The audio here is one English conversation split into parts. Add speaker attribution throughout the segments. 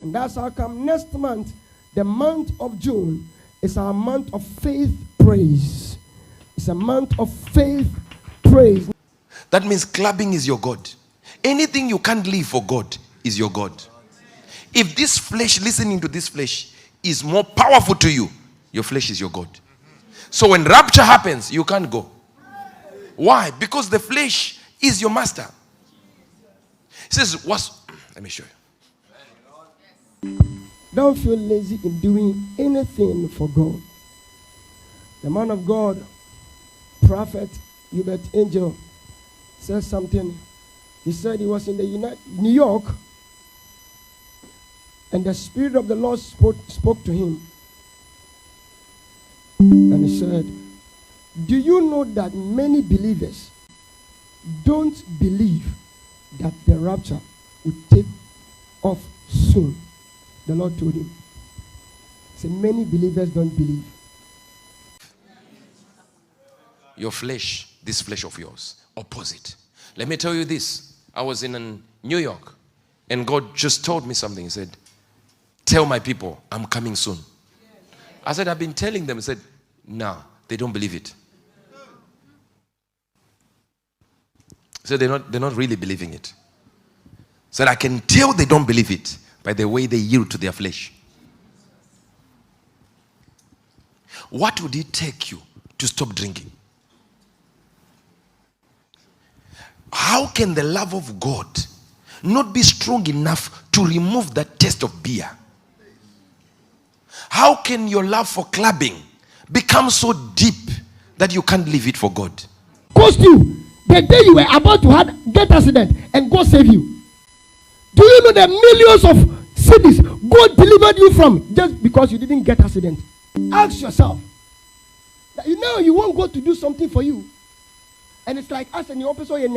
Speaker 1: And that's how come next month, the month of June, is our month of faith praise. It's a month of faith praise.
Speaker 2: That means clubbing is your God. Anything you can't live for God is your God. If this flesh, listening to this flesh, is more powerful to you, your flesh is your God. So when rapture happens, you can't go. Why? Because the flesh is your master. He says, let me show you.
Speaker 1: Don't feel lazy in doing anything for God. The man of God, Prophet Hubert Angel, said something. He said he was in New York, and the Spirit of the Lord spoke to him. And he said, do you know that many believers don't believe that the rapture will take off soon? The Lord told him. He said, many believers don't believe.
Speaker 2: Your flesh, this flesh of yours, opposite. Let me tell you this. I was in New York, and God just told me something. He said, tell my people I'm coming soon. I said, I've been telling them. He said, no, they don't believe it. He said, they're not really believing it. He said, I can tell they don't believe it by the way they yield to their flesh. What would it take you to stop drinking? How can the love of God not be strong enough to remove that taste of beer? How can your love for clubbing become so deep that you can't leave it for God?
Speaker 1: Cost you the day you were about to get accident and God save you. Do you know the millions of cities God delivered you from just because you didn't get accident? Ask yourself. You know you want God to do something for you. And it's like us and your officer and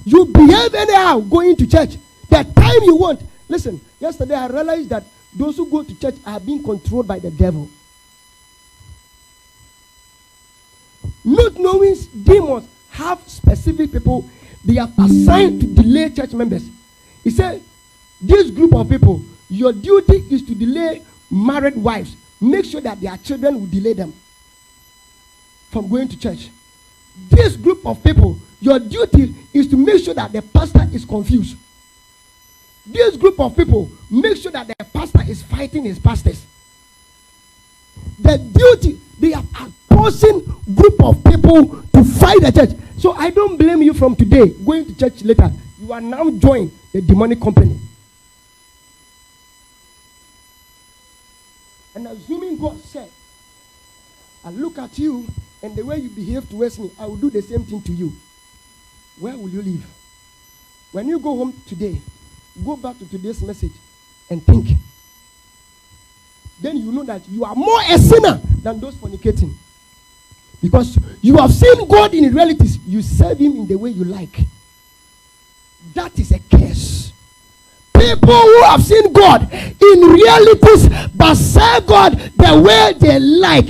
Speaker 1: you behave anyhow going to church. The time you want. Listen, yesterday I realized that those who go to church are being controlled by the devil. Not knowing demons have specific people they have assigned to delay church members. He said, this group of people, your duty is to delay married wives. Make sure that their children will delay them from going to church. This group of people, your duty is to make sure that the pastor is confused. This group of people, make sure that the pastor is fighting his pastors. The duty, they are opposing group of people to fight the church. So I don't blame you from today going to church later. You are now joining the demonic company. And assuming God said, I look at you and the way you behave towards me, I will do the same thing to you. Where will you live? When you go home today, go back to today's message and think. Then you know that you are more a sinner than those fornicating. Because you have seen God in realities. You serve him in the way you like. That is a curse. People who have seen God in realities but serve God the way they like,